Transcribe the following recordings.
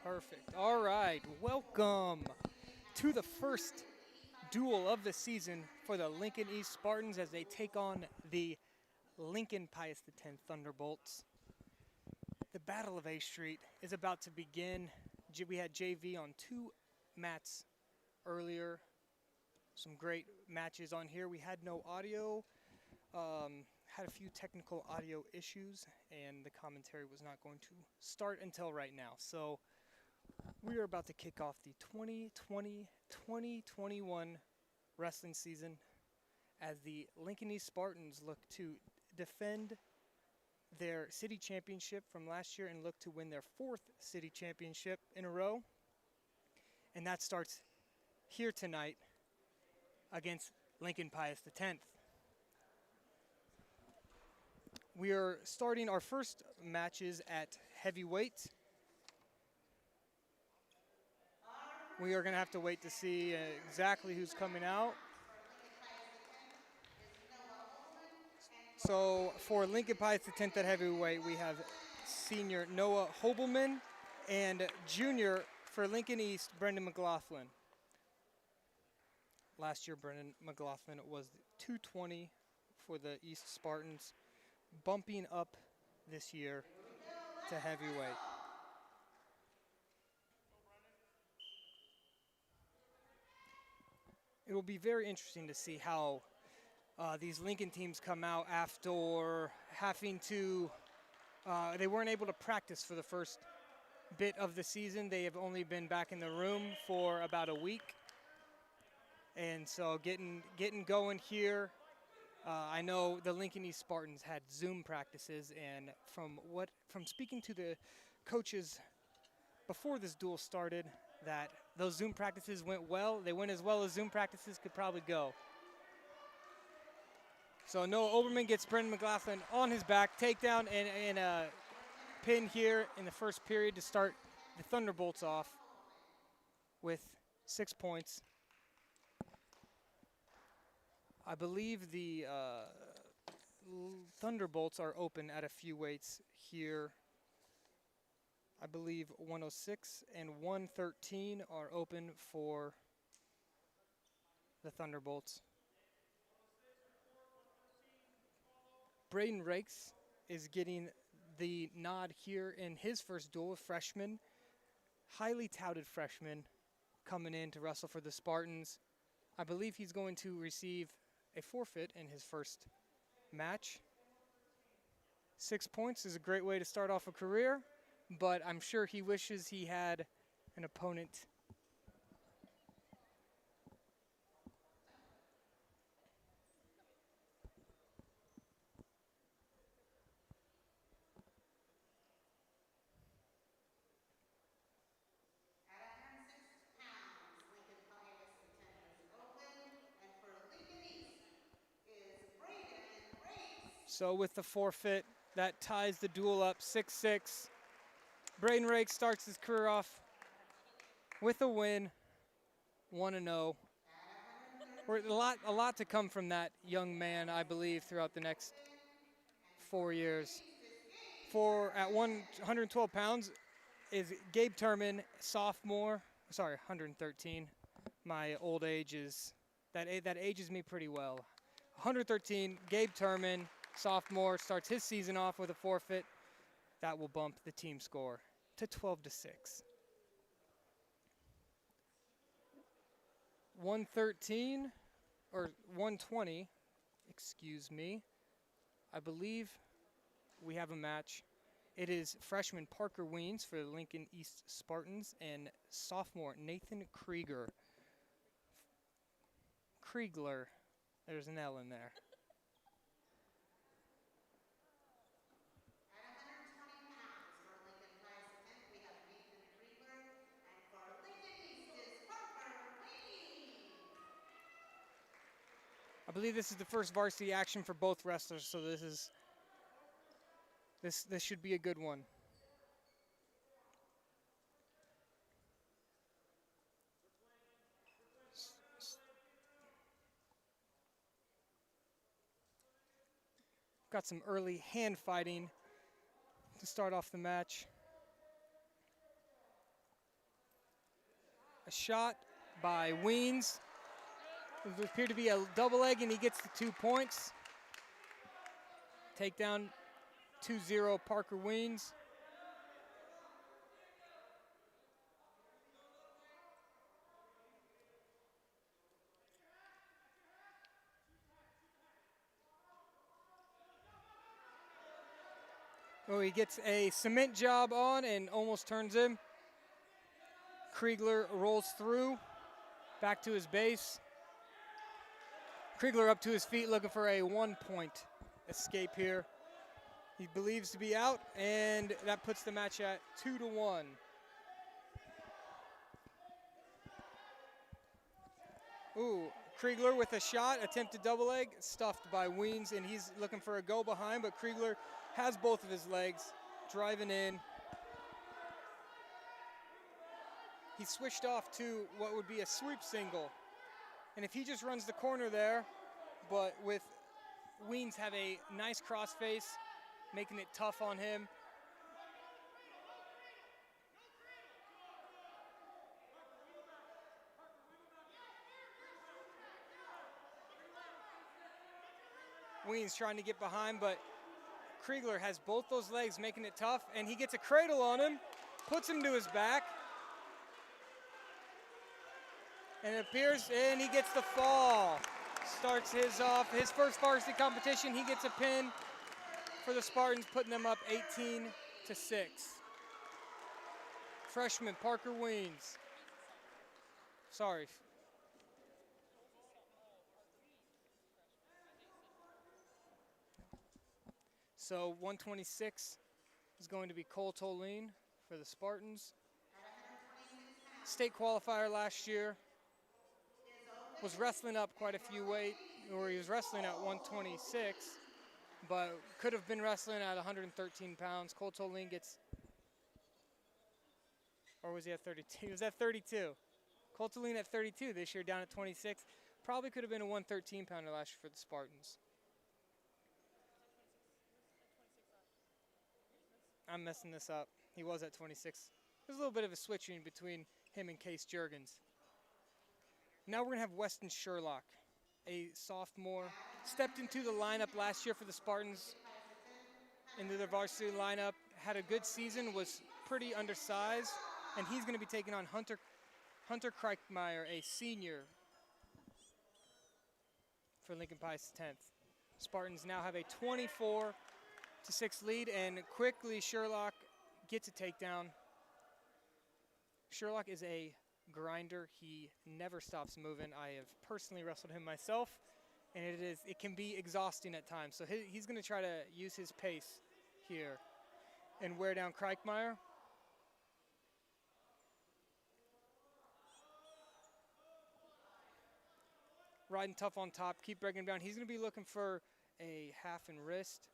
Perfect. All right. Welcome to the first duel of the season for the Lincoln East Spartans as they take on the Lincoln Pius X Thunderbolts. The Battle of A Street is about to begin. We had JV on 2 mats earlier. Some great matches on here. We had no audio. Had a few technical audio issues, and the commentary was not going to start until right now. So we are about to kick off the 2020-2021 wrestling season as the Lincoln East Spartans look to defend their city championship from last year and look to win their 4th city championship in a row. And that starts here tonight against Lincoln Pius X. We are starting our first matches at heavyweight. We are going to have to wait to see exactly who's coming out. So for Lincoln Pius X at heavyweight, we have senior Noah Hobelman and junior for Lincoln East, Brendan McLaughlin. Last year, Brendan McLaughlin was 220 for the East Spartans, bumping up this year to heavyweight. It will be very interesting to see how these Lincoln teams come out after having to, they weren't able to practice for the first bit of the season. They have only been back in the room for about a week. And so getting going here, I know the Lincoln East Spartans had Zoom practices, and from speaking to the coaches before this duel started, that those Zoom practices went well. They went as well as Zoom practices could probably go. So Noah Oberman gets Brendan McLaughlin on his back, takedown and a pin here in the first period to start the Thunderbolts off with 6 points. I believe the Thunderbolts are open at a few weights here. I believe 106 and 113 are open for the Thunderbolts. Braden Rakes is getting the nod here in his first duel, a freshman, highly touted freshman coming in to wrestle for the Spartans. I believe he's going to receive a forfeit in his first match. 6 points is a great way to start off a career, but I'm sure he wishes he had an opponent. So with the forfeit, that ties the duel up 6-6. Braden Rakes starts his career off with a win, 1-0. A lot to come from that young man, I believe, throughout the next 4 years. At 112 pounds is Gabe Turman, sophomore. Sorry, 113. My old age that ages me pretty well. 113, Gabe Turman, sophomore, starts his season off with a forfeit. That will bump the team score to 12-6. 113 or 120, excuse me. I believe we have a match. It is freshman Parker Weens for the Lincoln East Spartans and sophomore Nathan Kriegler. There's an L in there. I believe this is the first varsity action for both wrestlers, so this should be a good one. Got some early hand fighting to start off the match. A shot by Weens. It would appear to be a double leg, and he gets the 2 points. Takedown 2-0 Parker Weens. Oh, he gets a cement job on and almost turns him. Kriegler rolls through, back to his base. Kriegler up to his feet looking for a 1-point escape here. He believes to be out, and that puts the match at 2-1. Ooh, Kriegler with a shot, attempted double leg, stuffed by Weens, and he's looking for a go behind, but Kriegler has both of his legs, driving in. He switched off to what would be a sweep single. And if he just runs the corner there, but with Weens have a nice crossface, making it tough on him. Weens trying to get behind, but Kriegler has both those legs, making it tough, and he gets a cradle on him, puts him to his back, and it appears, and he gets the fall. Starts his first varsity competition. He gets a pin for the Spartans, putting them up 18-6. Freshman Parker Weens. Sorry. So 126 is going to be Cole Tolene for the Spartans. State qualifier last year. Was wrestling up quite a few weight, or he was wrestling at 126, but could have been wrestling at 113 pounds. Cole Tolene gets, or was he at 32? He was at 32. Cole Tolene at 32 this year, down at 26. Probably could have been a 113 pounder last year for the Spartans. I'm messing this up. He was at 26. There's a little bit of a switching between him and Case Juergens. Now we're going to have Weston Sherlock, a sophomore. Stepped into the lineup last year for the Spartans, into their varsity lineup. Had a good season, was pretty undersized, and he's going to be taking on Hunter Kreichmeyer, a senior for Lincoln Pius 10th. Spartans now have a 24-6 lead, and quickly Sherlock gets a takedown. Sherlock is a grinder. He never stops moving. I have personally wrestled him myself, and it can be exhausting at times. So he's going to try to use his pace here and wear down Kreichmeyer. Riding tough on top, keep breaking him down. He's going to be looking for a half and wrist.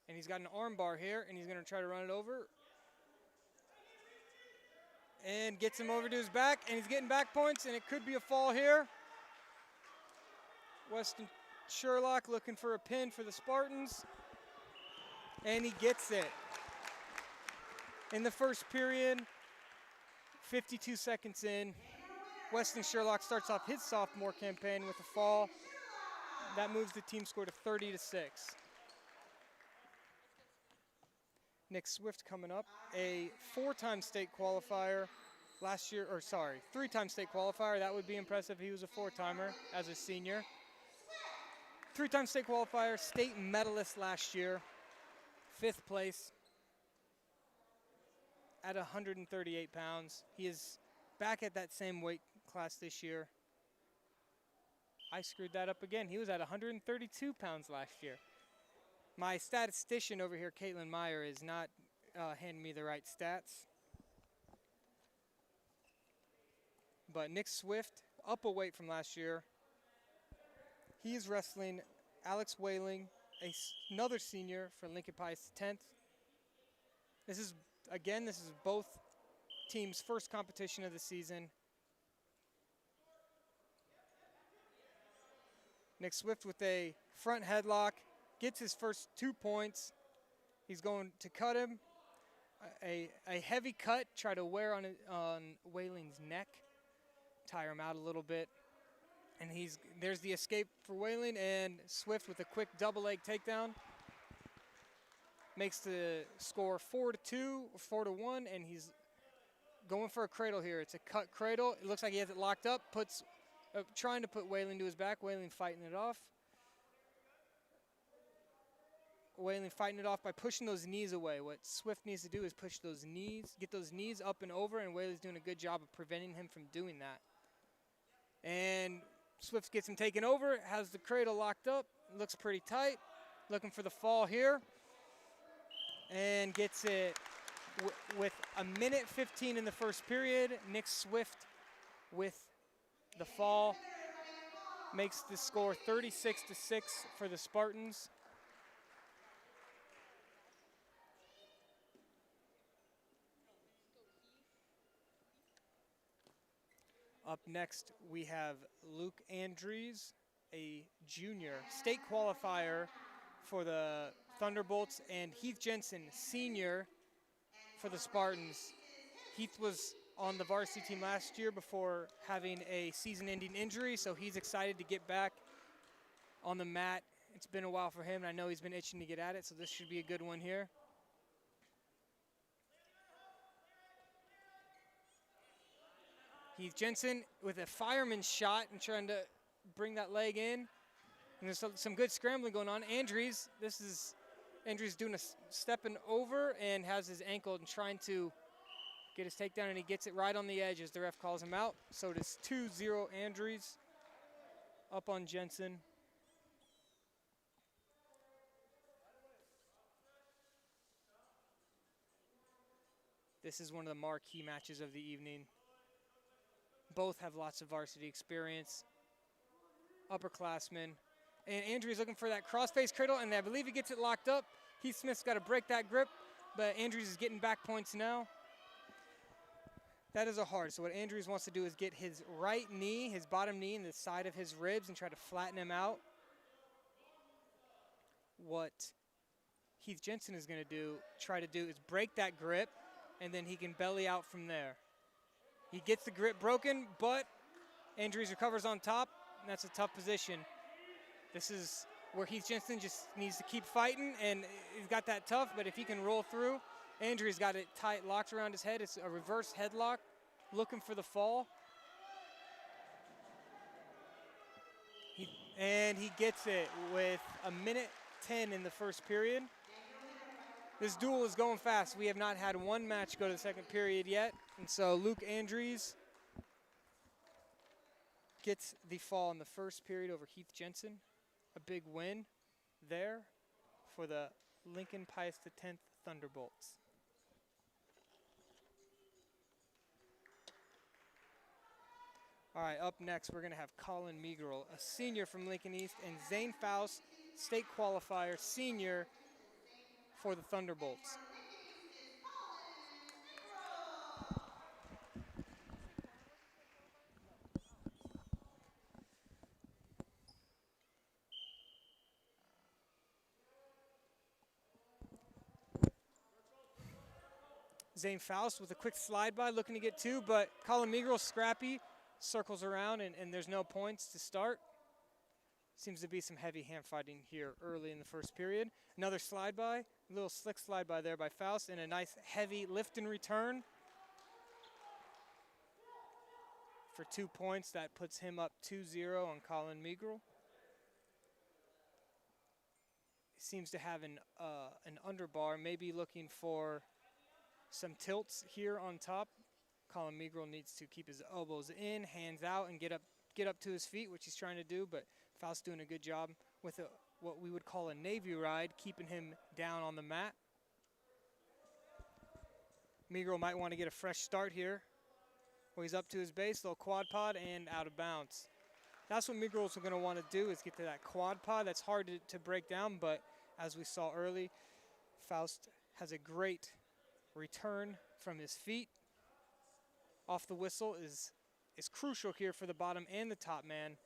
And he's got an arm bar here, and he's going to try to run it over. And gets him over to his back, and he's getting back points, and it could be a fall here. Weston Sherlock looking for a pin for the Spartans, and he gets it. In the first period, 52 seconds in, Weston Sherlock starts off his sophomore campaign with a fall. That moves the team score to 30-6. Nick Swift coming up, a four-time state qualifier last year, or sorry, three-time state qualifier. That would be impressive. He was a four-timer as a senior. Three-time state qualifier, state medalist last year, 5th place at 138 pounds. He is back at that same weight class this year. I screwed that up again. He was at 132 pounds last year. My statistician over here, Caitlin Meyer, is not handing me the right stats. But Nick Swift, up a weight from last year. He is wrestling Alex Whaling, another senior for Lincoln Pius 10th. This is both teams' first competition of the season. Nick Swift with a front headlock. Gets his first 2 points. He's going to cut him. a heavy cut, try to wear on Wayling's neck, tire him out a little bit. And there's the escape for Wayling, and Swift with a quick double leg takedown makes the score 4-2 or 4-1, and he's going for a cradle here. It's a cut cradle. It looks like he has it locked up, trying to put Wayling to his back. Wayling fighting it off. Wayling fighting it off by pushing those knees away. What Swift needs to do is push those knees, get those knees up and over, and Whaling's doing a good job of preventing him from doing that. And Swift gets him taken over, has the cradle locked up, looks pretty tight, looking for the fall here, and gets it with 1:15 in the first period. Nick Swift with the fall makes the score 36-6 for the Spartans. Up next, we have Luke Andrews, a junior state qualifier for the Thunderbolts, and Heath Jensen, senior for the Spartans. Heath was on the varsity team last year before having a season-ending injury, so he's excited to get back on the mat. It's been a while for him, and I know he's been itching to get at it, so this should be a good one here. Heath Jensen with a fireman's shot and trying to bring that leg in. And there's some good scrambling going on. Andrews doing a stepping over and has his ankle and trying to get his takedown, and he gets it right on the edge as the ref calls him out. So it is 2-0 Andrews up on Jensen. This is one of the marquee matches of the evening. Both have lots of varsity experience, upperclassmen. And Andrews looking for that cross-face cradle, and I believe he gets it locked up. Heath Smith's got to break that grip, but Andrews is getting back points now. That is a hard. So what Andrews wants to do is get his right knee, his bottom knee, in the side of his ribs and try to flatten him out. What Heath Jensen is going to try to do is break that grip, and then he can belly out from there. He gets the grip broken, but Andrews recovers on top, and that's a tough position. This is where Heath Jensen just needs to keep fighting, and he's got that tough, but if he can roll through, Andrews got it tight, locked around his head. It's a reverse headlock, looking for the fall. And he gets it with 1:10 in the first period. This duel is going fast. We have not had one match go to the second period yet. And so Luke Andrews gets the fall in the first period over Heath Jensen. A big win there for the Lincoln Pius X Thunderbolts. All right, up next, we're going to have Colin Meagrel, a senior from Lincoln East, and Zane Faust, state qualifier, senior for the Thunderbolts. Zane Faust with a quick slide by, looking to get two, but Colin Meagrel, scrappy, circles around, and there's no points to start. Seems to be some heavy hand fighting here early in the first period. Another slide by, a little slick slide by there by Faust, and a nice heavy lift and return for 2 points. That puts him up 2-0 on Colin Meagrel. Seems to have an underbar, maybe looking for some tilts here on top. Colin Meagrel needs to keep his elbows in, hands out, and get up to his feet, which he's trying to do, but Faust doing a good job with what we would call a Navy ride, keeping him down on the mat. Meagrel might want to get a fresh start here. Well, he's up to his base, little quad pod, and out of bounds. That's what Meagrel's going to want to do, is get to that quad pod. That's hard to break down, but as we saw early, Faust has a great return from his feet. Off the whistle is crucial here for the bottom and the top man.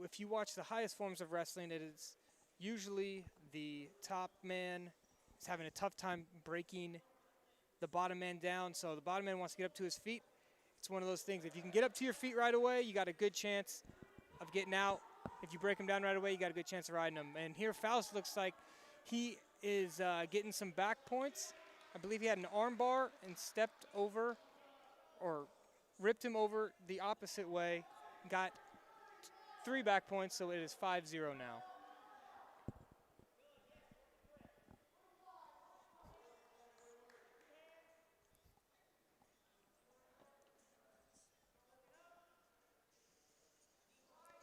If you watch the highest forms of wrestling, it is usually the top man is having a tough time breaking the bottom man down. So the bottom man wants to get up to his feet. It's one of those things. If you can get up to your feet right away, you got a good chance of getting out. If you break him down right away, you got a good chance of riding him. And here Faust looks like he is getting some back points. I believe he had an arm bar and stepped over or ripped him over the opposite way. Got 3 back points, so it is 5-0 now.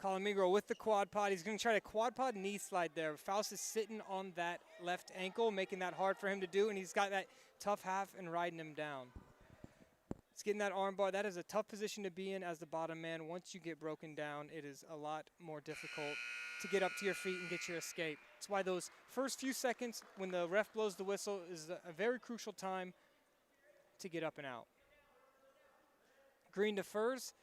Calamigro with the quad pod. He's going to try to quad pod knee slide there. Faust is sitting on that left ankle, making that hard for him to do, and he's got that tough half and riding him down. He's getting that arm bar. That is a tough position to be in as the bottom man. Once you get broken down, it is a lot more difficult to get up to your feet and get your escape. That's why those first few seconds when the ref blows the whistle is a very crucial time to get up and out. Green defers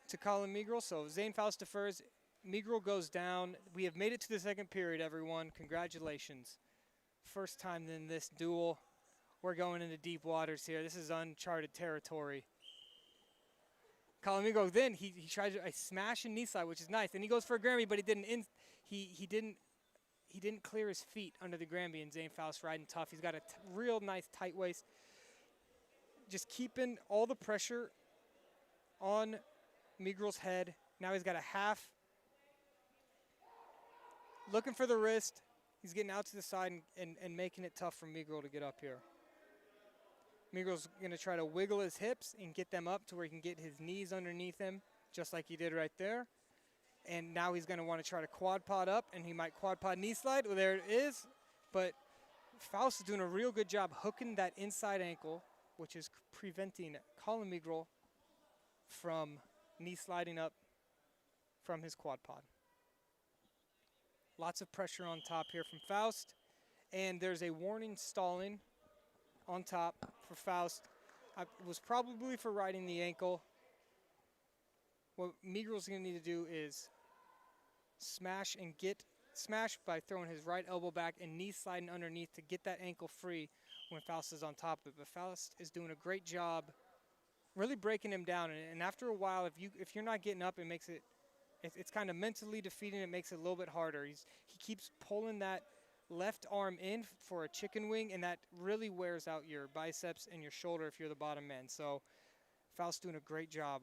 to Calamigro, so Zane Faust defers. Migro goes down. We have made it to the second period, everyone. Congratulations. First time in this duel. We're going into deep waters here. This is uncharted territory. Calamigro then he tries a smash and knee slide, which is nice. And he goes for a Grammy, but he didn't clear his feet under the Grammy, and Zane Faust riding tough. He's got a real nice tight waist. Just keeping all the pressure on Migro's head. Now he's got a half. Looking for the wrist. He's getting out to the side and making it tough for Migro to get up here. Migro's going to try to wiggle his hips and get them up to where he can get his knees underneath him, just like he did right there. And now he's going to want to try to quad pod up, and he might quad pod knee slide. Well, there it is. But Faust is doing a real good job hooking that inside ankle, which is preventing Calamigro from knee sliding up from his quad pod. Lots of pressure on top here from Faust. And there's a warning stalling on top for Faust. It was probably for riding the ankle. What Migro's going to need to do is smash by throwing his right elbow back and knee sliding underneath to get that ankle free when Faust is on top of it. But Faust is doing a great job really breaking him down. And after a while, if you're not getting up, it's kind of mentally defeating. It makes it a little bit harder. He keeps pulling that left arm in for a chicken wing, and that really wears out your biceps and your shoulder if you're the bottom man. So Faust doing a great job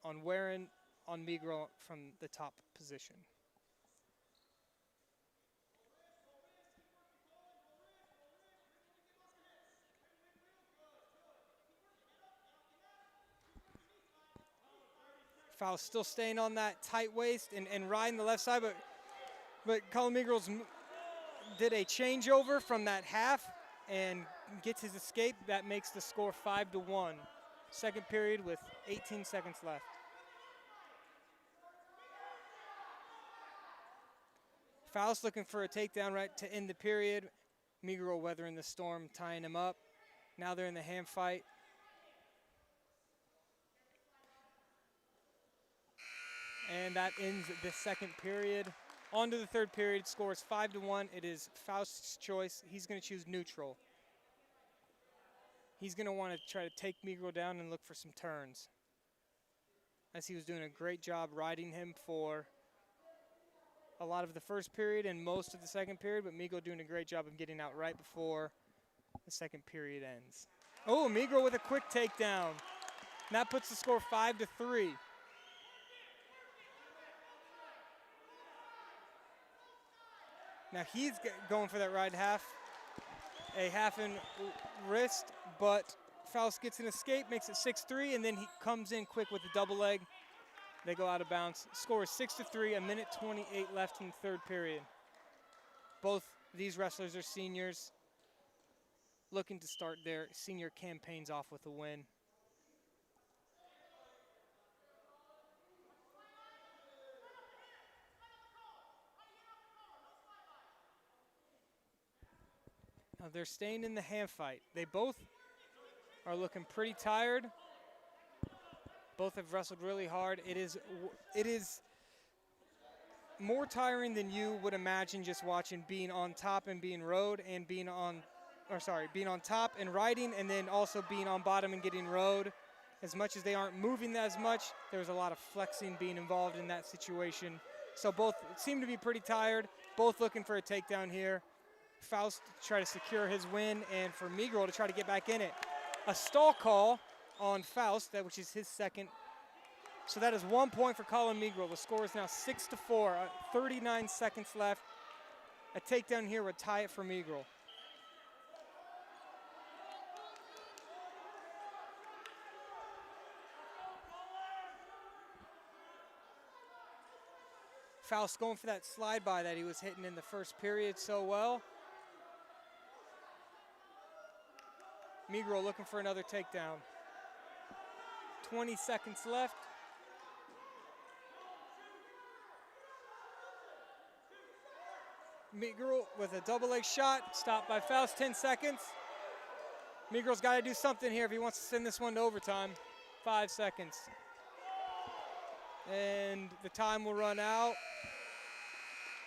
on wearing on Migro from the top position. Faust still staying on that tight waist and riding the left side, but Calamigro did a changeover from that half and gets his escape. That makes the score 5-1. Second period with 18 seconds left. Faust looking for a takedown right to end the period. Migro weathering the storm, tying him up. Now they're in the hand fight. And that ends the second period. On to the third period, scores 5-1. It is Faust's choice. He's going to choose neutral. He's going to want to try to take Migro down and look for some turns, as he was doing a great job riding him for a lot of the first period and most of the second period, but Migro doing a great job of getting out right before the second period ends. Oh, Migro with a quick takedown. And that puts the score 5-3. Now he's going for that right half, a half in wrist, but Faust gets an escape, makes it 6-3, and then he comes in quick with a double leg. They go out of bounds. Score is 6-3, 1:28 left in the third period. Both these wrestlers are seniors, looking to start their senior campaigns off with a win. Now they're staying in the hand fight. They both are looking pretty tired. Both have wrestled really hard. It is more tiring than you would imagine just watching being on top and being rowed and being on top and riding and then also being on bottom and getting rowed. As much as they aren't moving as much, there's a lot of flexing being involved in that situation. So both seem to be pretty tired, both looking for a takedown here. Faust to try to secure his win and for Miguel to try to get back in it. A stall call on Faust, which is his second. So that is 1 point for Colin Miguel. The score is now 6-4, 39 seconds left. A takedown here would tie it for Miguel. Faust going for that slide by that he was hitting in the first period so well. Miguel looking for another takedown. 20 seconds left. Miguel with a double leg shot, stopped by Faust, 10 seconds. Miguel's got to do something here if he wants to send this one to overtime. 5 seconds. And the time will run out.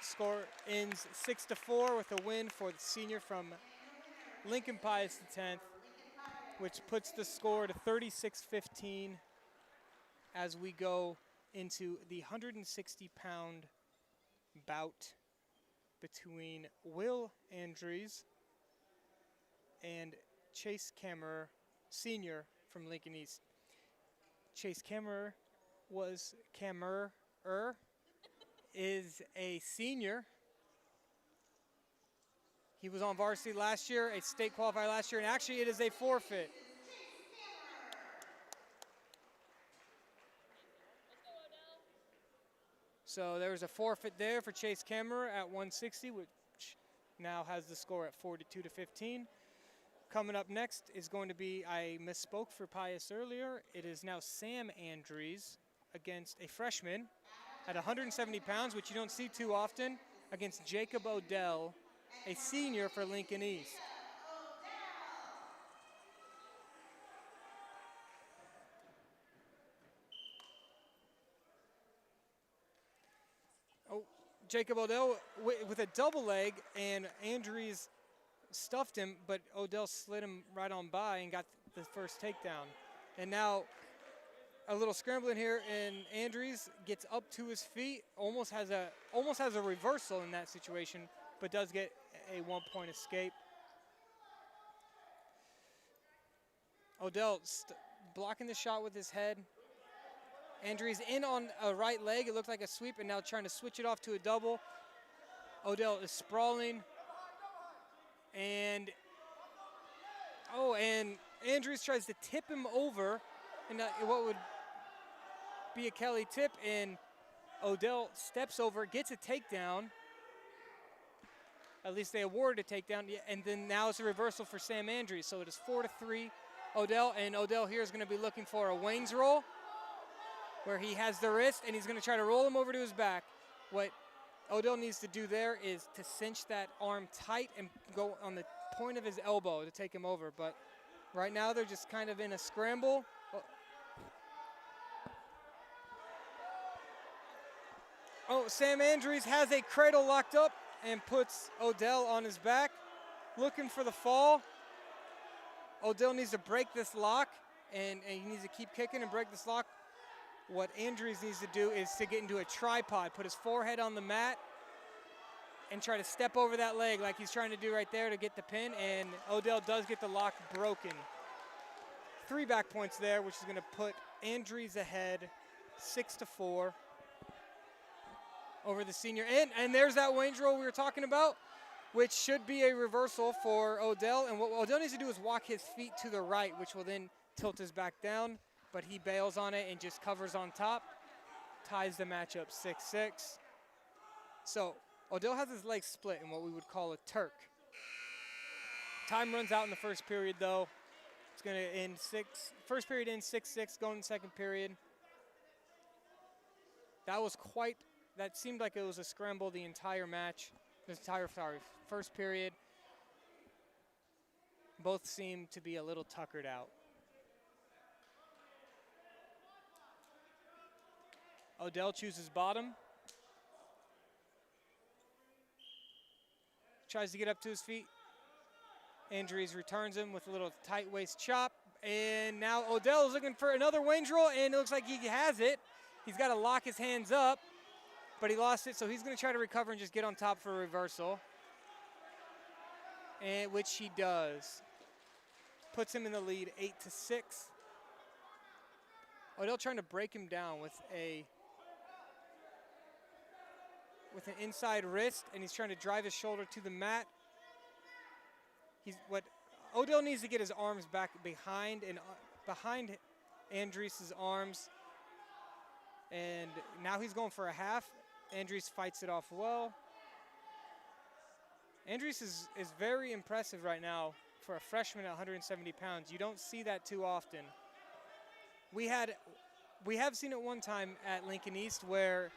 Score ends 6-4 with a win for the senior from Lincoln Pius X, which puts the score to 36-15 as we go into the 160-pound bout between Will Andrews and Chase Kammerer, senior from Lincoln East. Chase Kammerer is a senior. He was on varsity last year, a state qualifier last year, and actually it is a forfeit. So there was a forfeit there for Chase Kammerer at 160, which now has the score at 42-15. Coming up next is going to be, I misspoke for Pius earlier, it is now Sam Andrews against a freshman at 170 pounds, which you don't see too often, against Jacob Odell, a senior for Lincoln East. Oh, Jacob Odell with a double leg, and Andrews stuffed him, but Odell slid him right on by and got the first takedown. And now a little scrambling here, and Andrews gets up to his feet, almost has a reversal in that situation, but does get a 1 point escape. Odell blocking the shot with his head. Andrews in on a right leg, it looked like a sweep, and now trying to switch it off to a double. Odell is sprawling. And Andrews tries to tip him over, and what would be a Kelly tip, and Odell steps over, gets a takedown. At least they awarded a takedown, and then now it's a reversal for Sam Andrews. So it is 4-3 Odell, and Odell here is going to be looking for a Wayne's roll, where he has the wrist, and he's going to try to roll him over to his back. What Odell needs to do there is to cinch that arm tight and go on the point of his elbow to take him over. But right now they're just kind of in a scramble. Oh, Sam Andrews has a cradle locked up and puts Odell on his back, looking for the fall. Odell needs to break this lock, and he needs to keep kicking and break this lock. What Andrews needs to do is to get into a tripod, put his forehead on the mat, and try to step over that leg like he's trying to do right there to get the pin, and Odell does get the lock broken. 3 back points there, which is going to put Andrews ahead 6-4 over the senior. And there's that Wayne's roll we were talking about, which should be a reversal for Odell. And what Odell needs to do is walk his feet to the right, which will then tilt his back down. But he bails on it and just covers on top, ties the matchup 6-6. So Odell has his legs split in what we would call a Turk. Time runs out in the first period, though. It's going to end first period ends 6-6, going in the second period. That seemed like it was a scramble the entire match. First period. Both seemed to be a little tuckered out. Odell chooses bottom. tries to get up to his feet. Andries returns him with a little tight waist chop. And now Odell is looking for another range roll, and it looks like he has it. He's got to lock his hands up, but he lost it, so he's going to try to recover and just get on top for a reversal, and which he does. Puts him in the lead, 8-6. Odell trying to break him down with an inside wrist, and he's trying to drive his shoulder to the mat. Odell needs to get his arms back behind Andries' arms. And now he's going for a half. Andries fights it off well. Andries is very impressive right now for a freshman at 170 pounds. You don't see that too often. We have seen it one time at Lincoln East where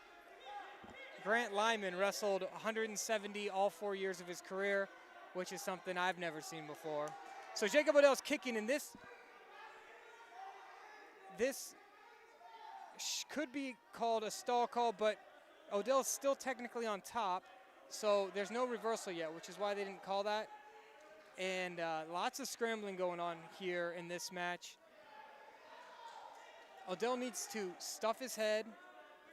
Grant Lyman wrestled 170 all 4 years of his career, which is something I've never seen before. So Jacob Odell's kicking, and this could be called a stall call, but Odell's still technically on top, so there's no reversal yet, which is why they didn't call that. And lots of scrambling going on here in this match. Odell needs to stuff his head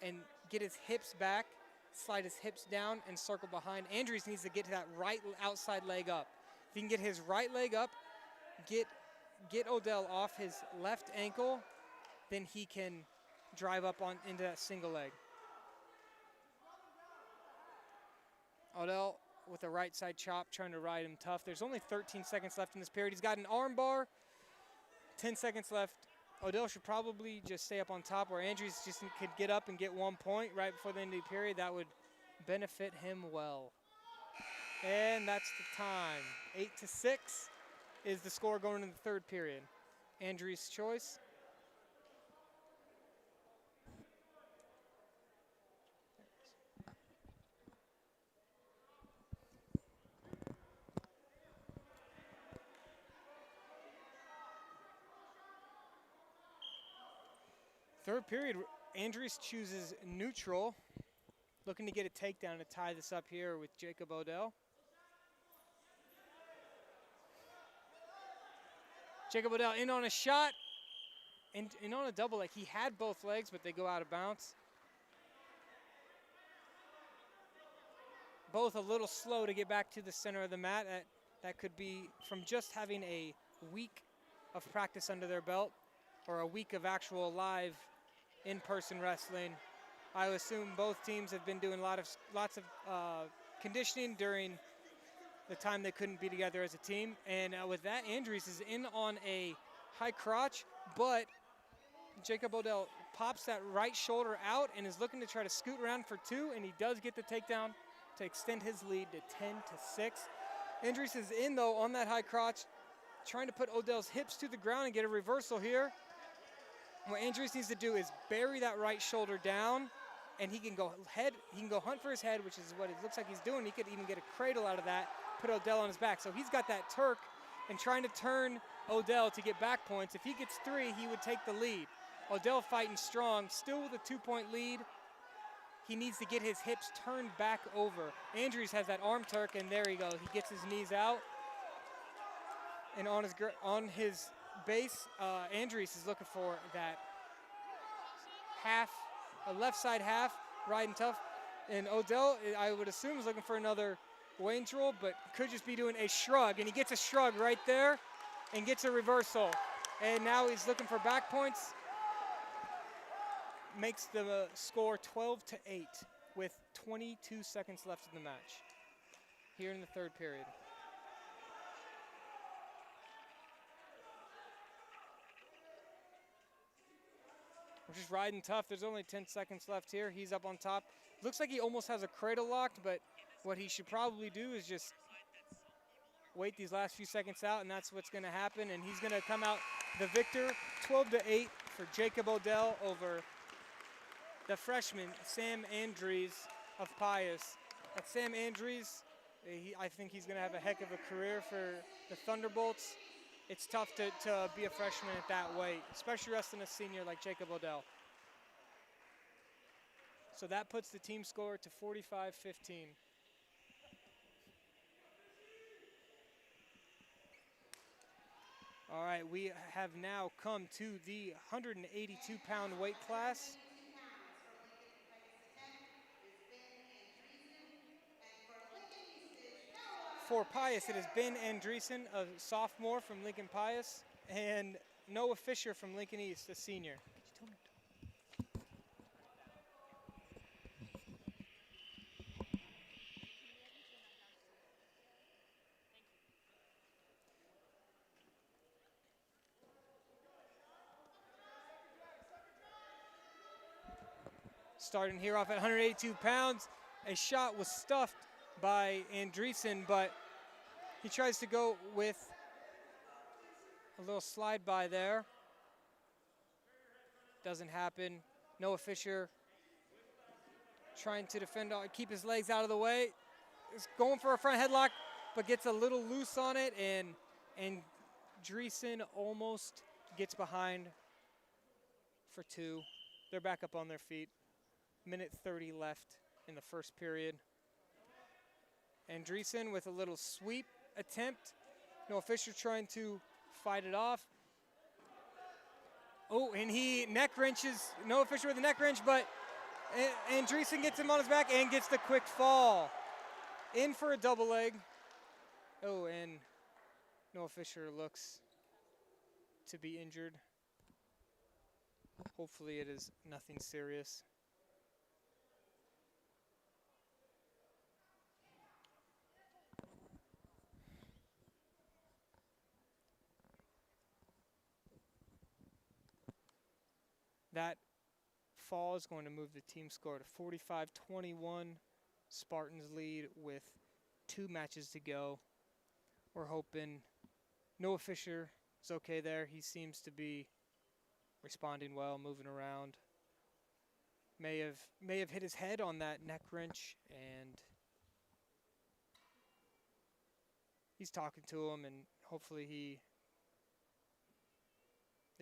and get his hips back, slide his hips down, and circle behind. Andries needs to get to that right outside leg up. If he can get his right leg up, get Odell off his left ankle, then he can drive up into that single leg. Odell with a right side chop, trying to ride him tough. There's only 13 seconds left in this period. He's got an arm bar, 10 seconds left. Odell should probably just stay up on top, where Andries just could get up and get 1 point right before the end of the period. That would benefit him well. And that's the time. 8-6 is the score going into the third period. Andries' choice. Third period, Andries chooses neutral, looking to get a takedown to tie this up here with Jacob Odell. Jacob Odell in on a shot, and in on a double leg. He had both legs, but they go out of bounds. Both a little slow to get back to the center of the mat. That could be from just having a week of practice under their belt, or a week of actual live in-person wrestling. I assume both teams have been doing lots of conditioning during the time they couldn't be together as a team. And with that, Andries is in on a high crotch, but Jacob Odell pops that right shoulder out and is looking to try to scoot around for two, and he does get the takedown to extend his lead to 10-6. Andries is in, though, on that high crotch, trying to put Odell's hips to the ground and get a reversal here. What Andries needs to do is bury that right shoulder down, and he can go hunt for his head, which is what it looks like he's doing. He could even get a cradle out of that, put Odell on his back. So he's got that Turk and trying to turn Odell to get back points. If he gets three, he would take the lead. Odell fighting strong, still with a 2-point lead. He needs to get his hips turned back over. Andries has that arm Turk, and there he goes. He gets his knees out. And on his base, Andries is looking for that half, a left side half, riding tough. And Odell, I would assume, is looking for another range roll, but could just be doing a shrug. And he gets a shrug right there and gets a reversal. And now he's looking for back points. Makes the score 12-8 with 22 seconds left in the match here in the third period. We're just riding tough. There's only 10 seconds left here. He's up on top. Looks like he almost has a cradle locked, but what he should probably do is just wait these last few seconds out, and that's what's going to happen. And he's going to come out the victor, 12-8 for Jacob Odell over the freshman, Sam Andries of Pius. That's Sam Andries. I think he's going to have a heck of a career for the Thunderbolts. It's tough to be a freshman at that weight, especially wrestling a senior like Jacob Odell. So that puts the team score to 45-15. All right, we have now come to the 182-pound weight class. For Pius, it has been Andreessen, a sophomore from Lincoln Pius, and Noah Fisher from Lincoln East, a senior. Starting here off at 182 pounds, a shot was stuffed by Andreessen, but he tries to go with a little slide by there. Doesn't happen. Noah Fisher trying to defend, keep his legs out of the way. Is going for a front headlock, but gets a little loose on it, and Andreessen almost gets behind for two. They're back up on their feet. Minute 30 left in the first period. Andreessen with a little sweep attempt. Noah Fisher trying to fight it off. Oh, and he neck wrenches Noah Fisher with a neck wrench, but Andreessen gets him on his back and gets the quick fall. In for a double leg. Oh, and Noah Fisher looks to be injured. Hopefully it is nothing serious. That fall is going to move the team score to 45-21. Spartans lead with 2 matches to go. We're hoping Noah Fisher is okay there. He seems to be responding well, moving around. May have hit his head on that neck wrench, and he's talking to him, and hopefully he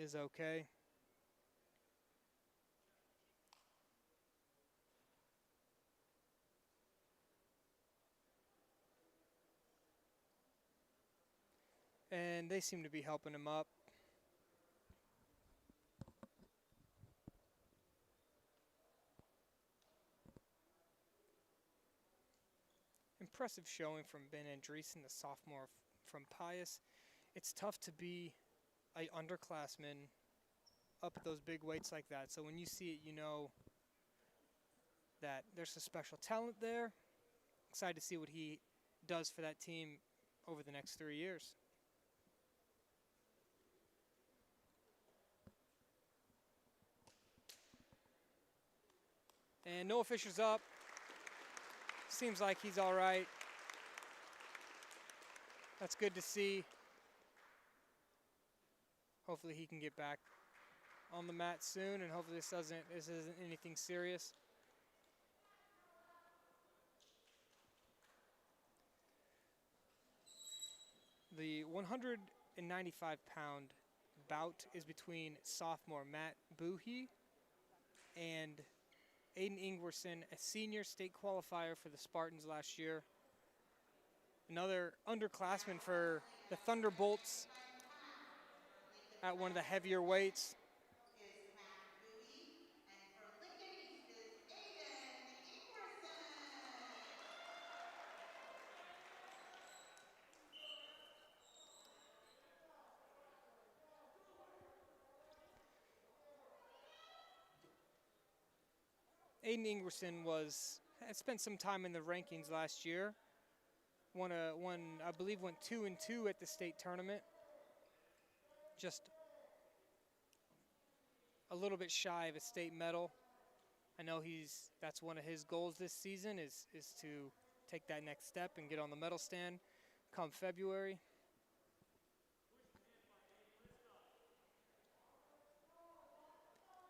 is okay. And they seem to be helping him up. Impressive showing from Ben Andreessen, the sophomore from Pius. It's tough to be an underclassman up at those big weights like that. So when you see it, you know that there's a special talent there. Excited to see what he does for that team over the next 3 years. And Noah Fisher's up. Seems like he's all right. That's good to see. Hopefully he can get back on the mat soon, and hopefully this isn't anything serious. The 195-pound bout is between sophomore Matt Boohey and Aiden Ingwerson, a senior state qualifier for the Spartans last year. Another underclassman for the Thunderbolts at one of the heavier weights. Aiden Ingwerson had spent some time in the rankings last year. I believe went 2-2 at the state tournament. Just a little bit shy of a state medal. I know that's one of his goals this season is to take that next step and get on the medal stand come February.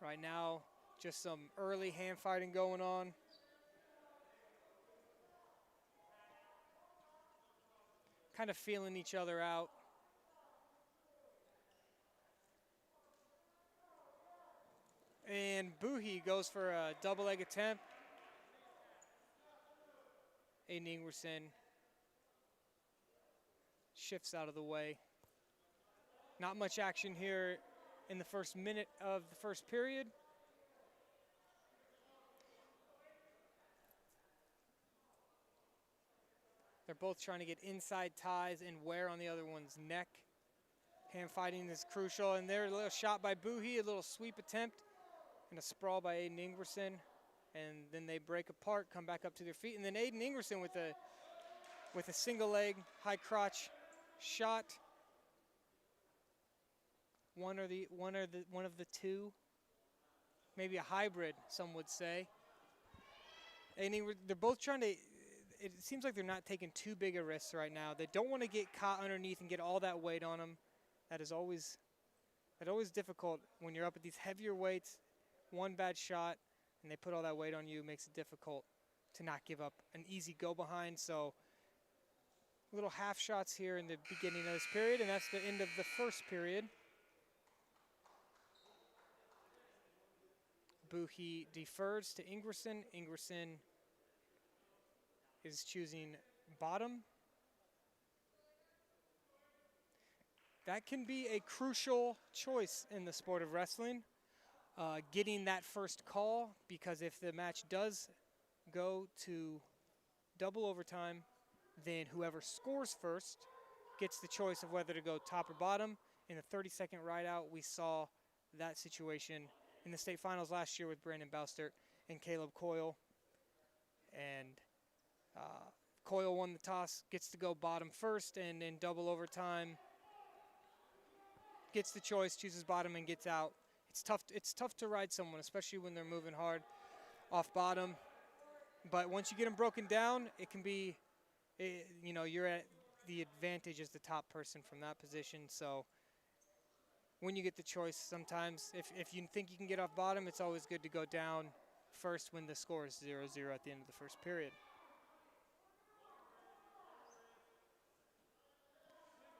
Right now, just some early hand fighting going on. Kind of feeling each other out. And Boohey goes for a double leg attempt. Aiden Ingwerson shifts out of the way. Not much action here in the first minute of the first period. They're both trying to get inside ties and wear on the other one's neck. Hand fighting is crucial, and there's a little shot by Buhi, a little sweep attempt, and a sprawl by Aiden Ingerson. And then they break apart, come back up to their feet, and then Aiden Ingerson with a single leg high crotch shot. One of the two, maybe a hybrid, some would say. And they're both trying to. It seems like they're not taking too big a risk right now. They don't want to get caught underneath and get all that weight on them. That is always difficult when you're up at these heavier weights. One bad shot, and they put all that weight on you, makes it difficult to not give up an easy go behind. So little half shots here in the beginning of this period, and that's the end of the first period. Buhi defers to Ingerson. Ingerson is choosing bottom. That can be a crucial choice in the sport of wrestling, getting that first call, because if the match does go to double overtime, then whoever scores first gets the choice of whether to go top or bottom. In the 30-second ride-out, we saw that situation in the state finals last year with Brandon Boustert and Caleb Coyle. And Coyle won the toss, gets to go bottom first, and in double overtime, gets the choice, chooses bottom, and gets out. It's tough to ride someone, especially when they're moving hard off bottom. But once you get them broken down, it can be, you're at the advantage as the top person from that position. So when you get the choice, sometimes if you think you can get off bottom, it's always good to go down first when the score is 0-0 at the end of the first period.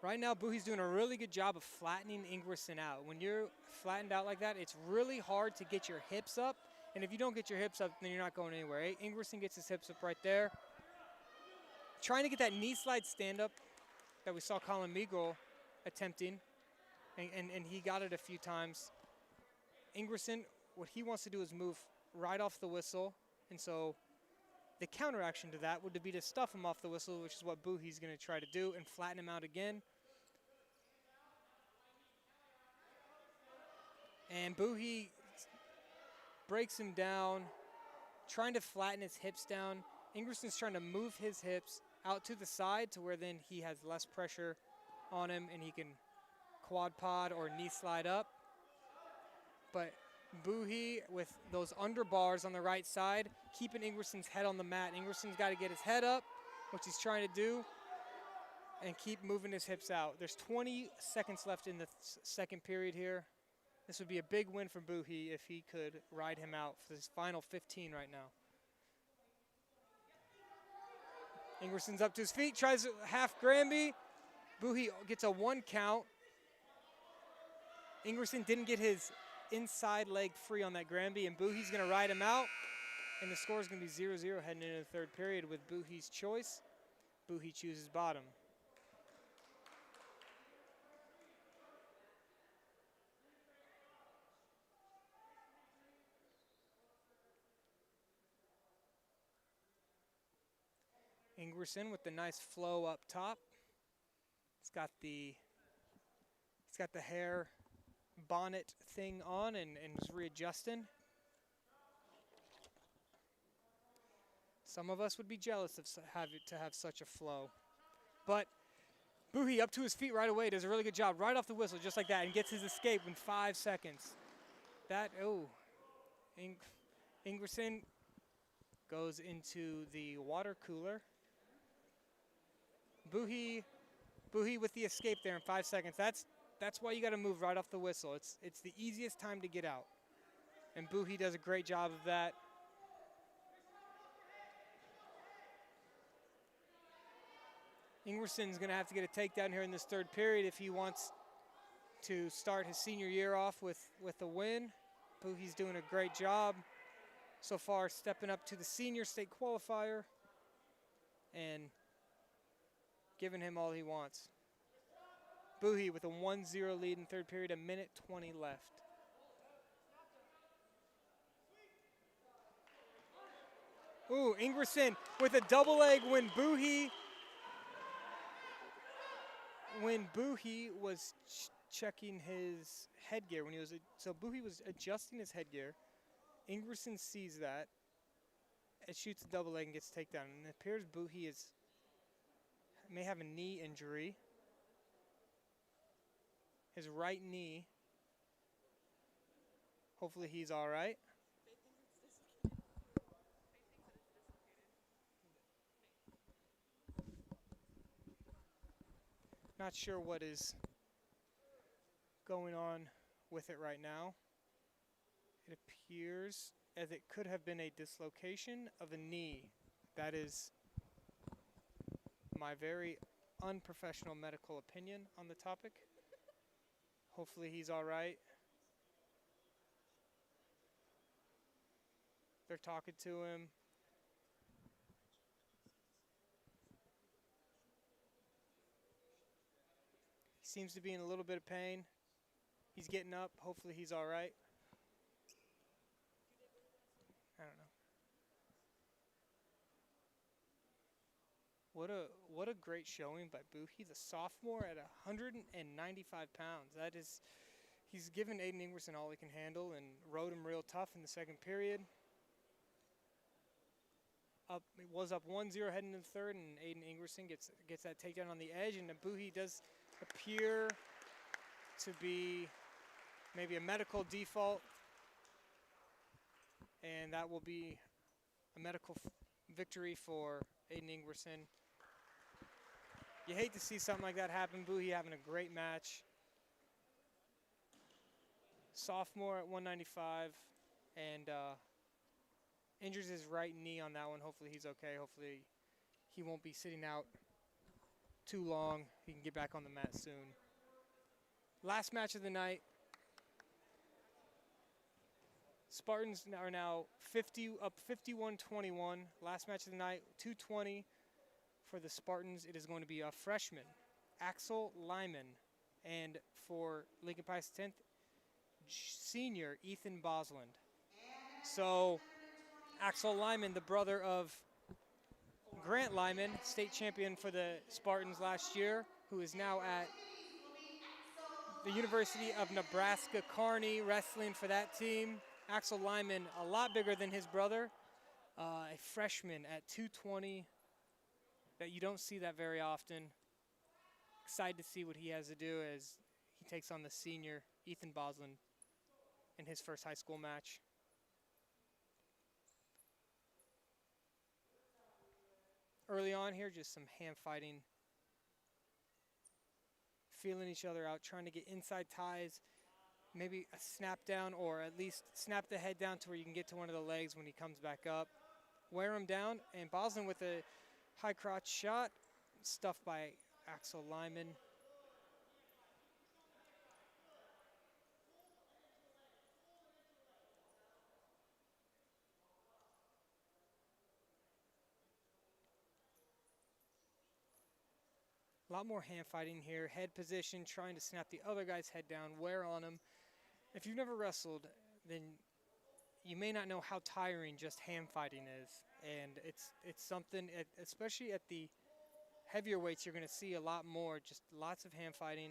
Right now, Buhi's doing a really good job of flattening Ingerson out. When you're flattened out like that, it's really hard to get your hips up. And if you don't get your hips up, then you're not going anywhere. Ingerson gets his hips up right there. Trying to get that knee slide stand-up that we saw Colin Meagle attempting. And he got it a few times. Ingerson, what he wants to do is move right off the whistle. And so the counteraction to that would be to stuff him off the whistle, which is what Buhi's going to try to do, and flatten him out again. And Buhi breaks him down, trying to flatten his hips down. Ingerson's trying to move his hips out to the side to where then he has less pressure on him and he can quad pod or knee slide up. But Buhi with those underbars on the right side, keeping Ingerson's head on the mat. Ingerson's got to get his head up, which he's trying to do, and keep moving his hips out. There's 20 seconds left in the second period here. This would be a big win for Buhi if he could ride him out for his final 15 right now. Ingerson's up to his feet, tries a half Granby. Buhi gets a 1 count. Ingerson didn't get his inside leg free on that Granby, and Buhi's going to ride him out. And the score is going to be 0-0 heading into the third period with Buhi's choice. Buhi chooses bottom. Ingerson with the nice flow up top. He's got the hair bonnet thing on and is readjusting. Some of us would be jealous of to have such a flow. But Buhi up to his feet right away, does a really good job right off the whistle just like that, and gets his escape in 5 seconds. Ingerson goes into the water cooler. Buhi with the escape there in 5 seconds. That's why you got to move right off the whistle. It's the easiest time to get out. And Buhi does a great job of that. Ingerson's going to have to get a takedown here in this third period if he wants to start his senior year off with a win. Buhi's doing a great job so far, stepping up to the senior state qualifier and giving him all he wants. Boohie with a 1-0 lead in third period, a minute 20 left. Ooh, Ingerson with a double leg when Boohie was checking his headgear. So Boohie was adjusting his headgear. Ingerson sees that. It shoots a double leg and gets takedown. And it appears Boohie may have a knee injury. His right knee. Hopefully he's all right. Not sure what is going on with it right now. It appears as it could have been a dislocation of a knee. That is my very unprofessional medical opinion on the topic. Hopefully he's all right. They're talking to him. He seems to be in a little bit of pain. He's getting up. Hopefully he's all right. I don't know. What a great showing by Boohie, the sophomore at 195 pounds. He's given Aiden Ingerson all he can handle and rode him real tough in the second period. It was up 1-0 heading into the third, and Aiden Ingerson gets that takedown on the edge, and Boohie does appear to be maybe a medical default, and that will be a medical victory for Aiden Ingerson. You hate to see something like that happen. Boohie having a great match. Sophomore at 195, and injures his right knee on that one. Hopefully he's okay. Hopefully he won't be sitting out too long. He can get back on the mat soon. Last match of the night. Spartans are now up 51-21. Last match of the night, 2:20 for the Spartans. It is going to be a freshman, Axel Lyman, and for Lincoln Pius 10th, senior Ethan Bosland. So Axel Lyman, the brother of Grant Lyman, state champion for the Spartans last year, who is now at the University of Nebraska Kearney, wrestling for that team. Axel Lyman, a lot bigger than his brother, a freshman at 220. That you don't see that very often. Excited to see what he has to do as he takes on the senior Ethan Bosland in his first high school match. Early on here, just some hand fighting. Feeling each other out, trying to get inside ties, maybe a snap down or at least snap the head down to where you can get to one of the legs when he comes back up. Wear him down, and Bosland with a high crotch shot, stuffed by Axel Lyman. A lot more hand fighting here. Head position, trying to snap the other guy's head down, wear on him. If you've never wrestled, then you may not know how tiring just hand fighting is. And it's something, especially at the heavier weights, you're going to see a lot more, just lots of hand fighting,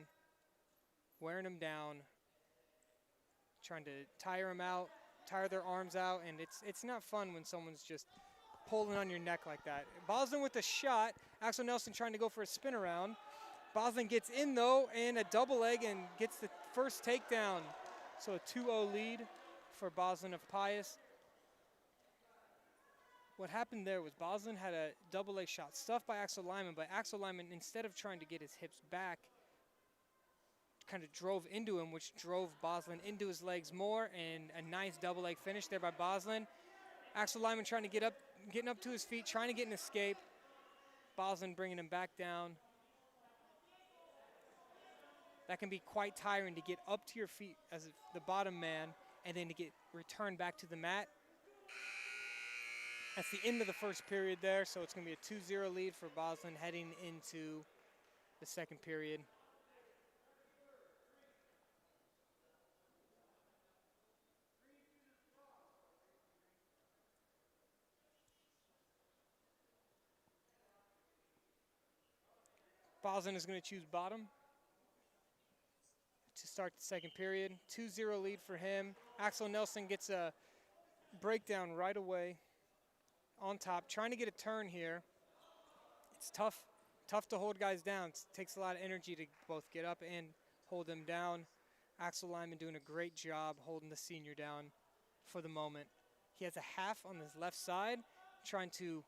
wearing them down, trying to tire them out, tire their arms out, and it's not fun when someone's just pulling on your neck like that. Bosland with a shot. Axel Nelson trying to go for a spin around. Bosland gets in though, and a double leg, and gets the first takedown. So a 2-0 lead for Bosland of Pius. What happened there was Bosland had a double leg shot stuffed by Axel Lyman, but Axel Lyman, instead of trying to get his hips back, kind of drove into him, which drove Bosland into his legs more, and a nice double leg finish there by Bosland. Axel Lyman trying to getting up to his feet, trying to get an escape. Bosland bringing him back down. That can be quite tiring to get up to your feet as the bottom man and then to get returned back to the mat. That's the end of the first period there, so it's going to be a 2-0 lead for Bosland heading into the second period. Boston is going to choose bottom to start the second period. 2-0 lead for him. Axel Nelson gets a breakdown right away on top, trying to get a turn here. It's tough to hold guys down. It takes a lot of energy to both get up and hold them down. Axel Lyman doing a great job holding the senior down for the moment. He has a half on his left side, trying to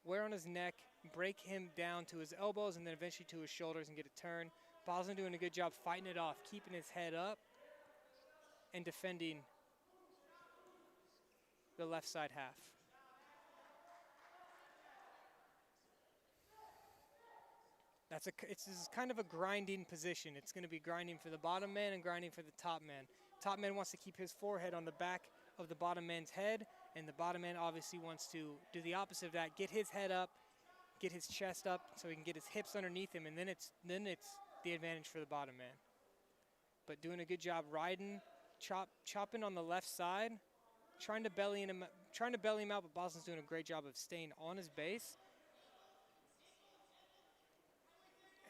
wear on his neck, break him down to his elbows, and then eventually to his shoulders and get a turn. Boslin doing a good job fighting it off, keeping his head up and defending the left side half. This is kind of a grinding position. It's going to be grinding for the bottom man and grinding for the top man. Top man wants to keep his forehead on the back of the bottom man's head, and the bottom man obviously wants to do the opposite of that, get his head up, get his chest up so he can get his hips underneath him, and then it's the advantage for the bottom man. But doing a good job riding, chopping on the left side, trying to belly him out, but Boston's doing a great job of staying on his base.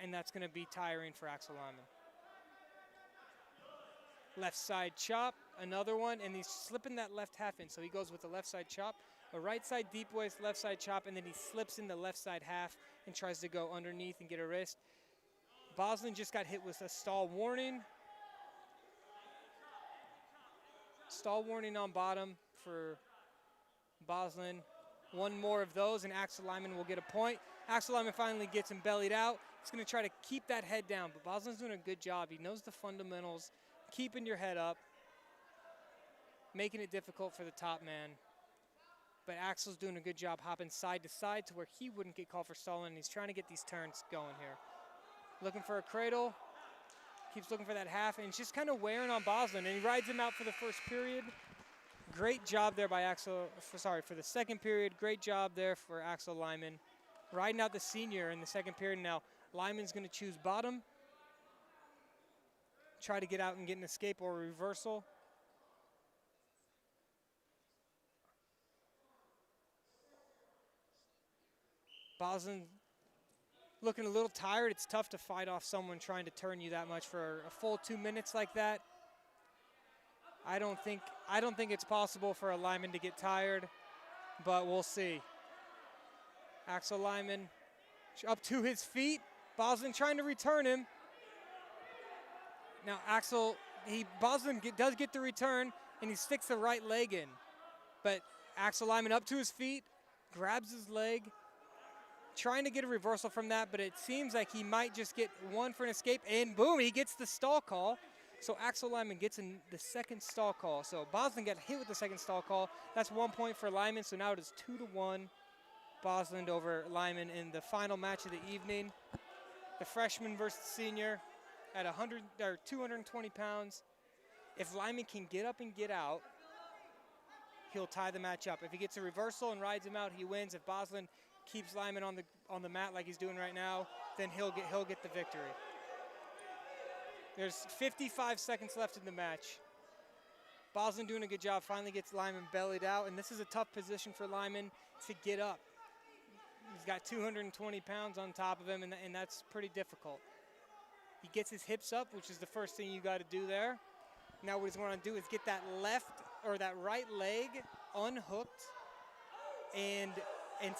And that's going to be tiring for Axel Lyman. Left side chop, another one, and he's slipping that left half in. So he goes with the left side chop, a right side deep waist, left side chop, and then he slips in the left side half and tries to go underneath and get a wrist. Boslin just got hit with a stall warning. Stall warning on bottom for Boslin. One more of those, and Axel Lyman will get a point. Axel Lyman finally gets him bellied out. He's going to try to keep that head down, but Boslin's doing a good job. He knows the fundamentals, keeping your head up, making it difficult for the top man. But Axel's doing a good job hopping side to side to where he wouldn't get called for stalling, and he's trying to get these turns going here. Looking for a cradle, keeps looking for that half, and it's just kind of wearing on Boslin, and he rides him out for the first period. Great job there by for the second period. Great job there for Axel Lyman. Riding out the senior in the second period. Now Lyman's going to choose bottom. Try to get out and get an escape or a reversal. Boslin looking a little tired. It's tough to fight off someone trying to turn you that much for a full 2 minutes like that. I don't think it's possible for a Lyman to get tired, but we'll see. Axel Lyman up to his feet. Boslin trying to return him. Now Boslin does get the return, and he sticks the right leg in. But Axel Lyman up to his feet, grabs his leg, trying to get a reversal from that, but it seems like he might just get one for an escape, and boom, he gets the stall call. So Axel Lyman gets in the second stall call. So Boslin got hit with the second stall call. That's 1 point for Lyman, so now it is 2-1. Boslin over Lyman in the final match of the evening. The freshman versus the senior at 220 pounds. If Lyman can get up and get out, he'll tie the match up. If he gets a reversal and rides him out, he wins. If Boslin keeps Lyman on the mat like he's doing right now, then he'll get the victory. There's 55 seconds left in the match. Boslin doing a good job, finally gets Lyman bellied out, and this is a tough position for Lyman to get up. He's got 220 pounds on top of him, and that's pretty difficult. He gets his hips up, which is the first thing you got to do there. Now what he's going to do is get that right leg unhooked and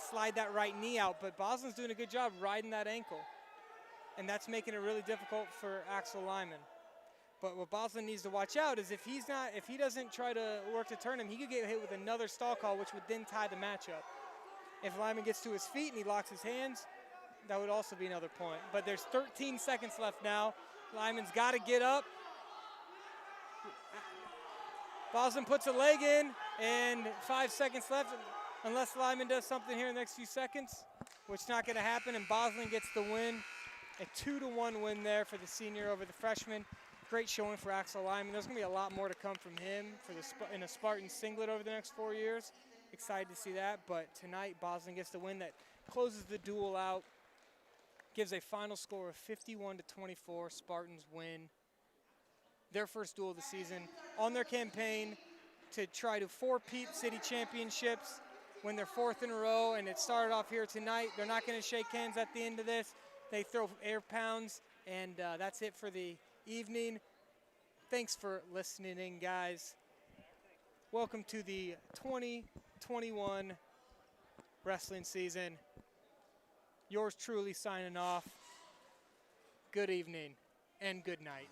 slide that right knee out. But Boslin's doing a good job riding that ankle, and that's making it really difficult for Axel Lyman. But what Boslin needs to watch out is if he doesn't try to work to turn him, he could get hit with another stall call, which would then tie the match up. If Lyman gets to his feet and he locks his hands, that would also be another point. But there's 13 seconds left now. Lyman's got to get up. Boslin puts a leg in, and 5 seconds left, unless Lyman does something here in the next few seconds, which is not going to happen, and Boslin gets the win. A 2-1 win there for the senior over the freshman. Great showing for Axel Lyman. There's going to be a lot more to come from him in a Spartan singlet over the next 4 years. Excited to see that, but tonight Boslin gets the win that closes the duel out, gives a final score of 51-24. Spartans win their first duel of the season on their campaign to try to four-peat city championships, win their fourth in a row, and it started off here tonight. They're not going to shake hands at the end of this. they throw air pounds, and that's it for the evening. Thanks for listening in, guys. Welcome to the 2021 wrestling season. Yours truly signing off. Good evening and good night.